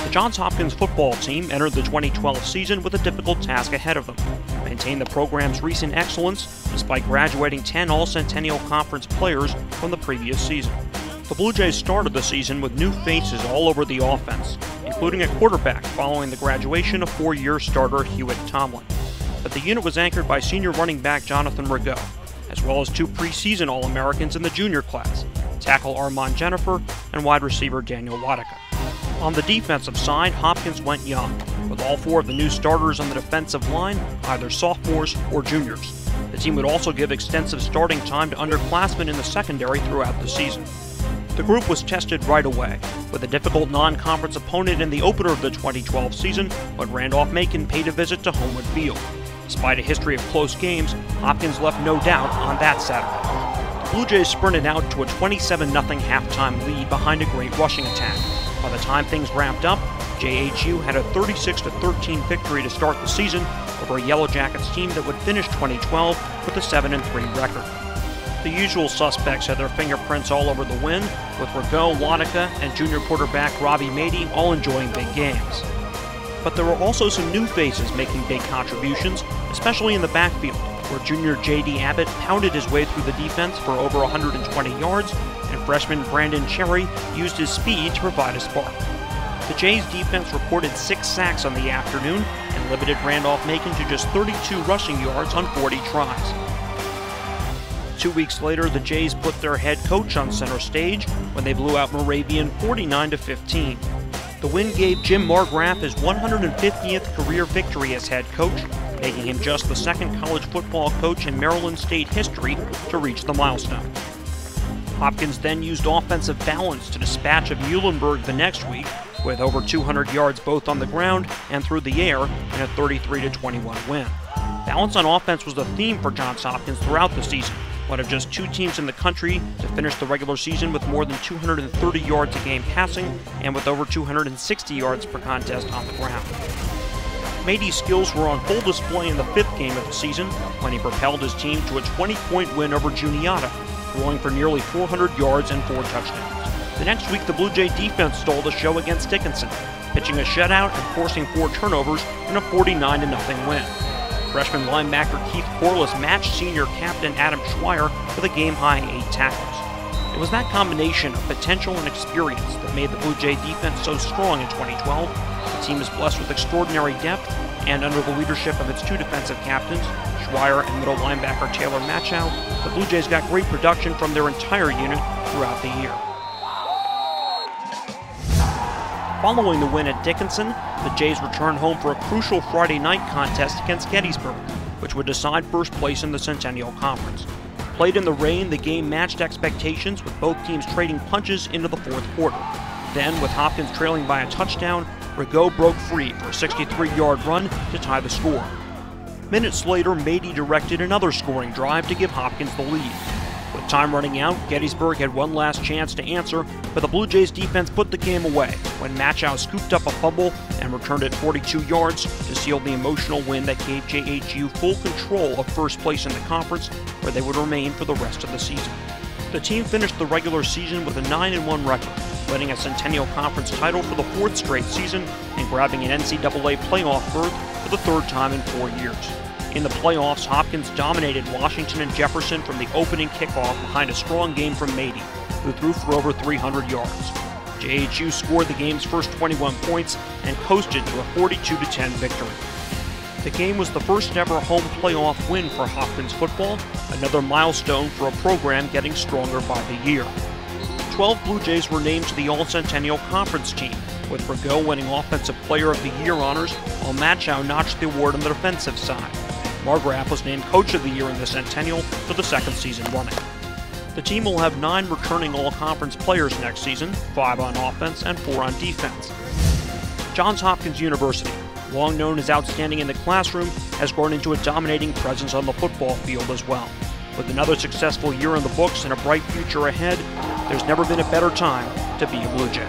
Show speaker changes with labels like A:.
A: The Johns Hopkins football team entered the 2012 season with a difficult task ahead of them: maintain the program's recent excellence despite graduating 10 All-Centennial Conference players from the previous season. The Blue Jays started the season with new faces all over the offense, including a quarterback following the graduation of four-year starter Hewitt Tomlin. But the unit was anchored by senior running back Jonathan Rigaud, as well as two preseason All-Americans in the junior class, tackle Armand Jennifer and wide receiver Daniel Wadika. On the defensive side, Hopkins went young, with all four of the new starters on the defensive line either sophomores or juniors. The team would also give extensive starting time to underclassmen in the secondary throughout the season. The group was tested right away, with a difficult non-conference opponent in the opener of the 2012 season when Randolph-Macon paid a visit to Homewood Field. Despite a history of close games, Hopkins left no doubt on that Saturday. The Blue Jays sprinted out to a 27-0 halftime lead behind a great rushing attack. By the time things wrapped up, JHU had a 36-13 victory to start the season over a Yellow Jackets team that would finish 2012 with a 7-3 record. The usual suspects had their fingerprints all over the win, with Rigaud, Wadika, and junior quarterback Robbie Mady all enjoying big games. But there were also some new faces making big contributions, especially in the backfield, where junior J.D. Abbott pounded his way through the defense for over 120 yards, and freshman Brandon Cherry used his speed to provide a spark. The Jays' defense recorded 6 sacks on the afternoon and limited Randolph-Macon to just 32 rushing yards on 40 tries. 2 weeks later, the Jays put their head coach on center stage when they blew out Moravian 49-15. The win gave Jim Margraf his 150th career victory as head coach, making him just the second college football coach in Maryland State history to reach the milestone. Hopkins then used offensive balance to dispatch of Muhlenberg the next week, with over 200 yards both on the ground and through the air in a 33-21 win. Balance on offense was the theme for Johns Hopkins throughout the season, one of just 2 teams in the country to finish the regular season with more than 230 yards a game passing and with over 260 yards per contest on the ground. Mady's skills were on full display in the 5th game of the season when he propelled his team to a 20-point win over Juniata, throwing for nearly 400 yards and 4 touchdowns. The next week, the Blue Jay defense stole the show against Dickinson, pitching a shutout and forcing 4 turnovers in a 49-0 win. Freshman linebacker Keith Corliss matched senior captain Adam Schweier with a game-high 8 tackles. It was that combination of potential and experience that made the Blue Jay defense so strong in 2012. The team is blessed with extraordinary depth, and under the leadership of its 2 defensive captains, Schweier and middle linebacker Taylor Machow, the Blue Jays got great production from their entire unit throughout the year. Following the win at Dickinson, the Jays returned home for a crucial Friday night contest against Gettysburg, which would decide first place in the Centennial Conference. Played in the rain, the game matched expectations, with both teams trading punches into the 4th quarter. Then, with Hopkins trailing by a touchdown, Rigaud broke free for a 63-yard run to tie the score. Minutes later, Mady directed another scoring drive to give Hopkins the lead. With time running out, Gettysburg had one last chance to answer, but the Blue Jays defense put the game away when Machow scooped up a fumble and returned it 42 yards to seal the emotional win that gave JHU full control of first place in the conference, where they would remain for the rest of the season. The team finished the regular season with a 9-1 record, winning a Centennial Conference title for the 4th straight season and grabbing an NCAA playoff berth for the 3rd time in 4 years. In the playoffs, Hopkins dominated Washington and Jefferson from the opening kickoff behind a strong game from Mady, who threw for over 300 yards. JHU scored the game's first 21 points and coasted to a 42-10 victory. The game was the first ever home playoff win for Hopkins football, another milestone for a program getting stronger by the year. 12 Blue Jays were named to the All-Centennial Conference team, with Rigaud winning Offensive Player of the Year honors, while Machow notched the award on the defensive side. Margraf was named Coach of the Year in the Centennial for the 2nd season running. The team will have 9 returning All-Conference players next season, 5 on offense and 4 on defense. Johns Hopkins University, long known as outstanding in the classroom, has grown into a dominating presence on the football field as well. With another successful year in the books and a bright future ahead, there's never been a better time to be a Blue Jay.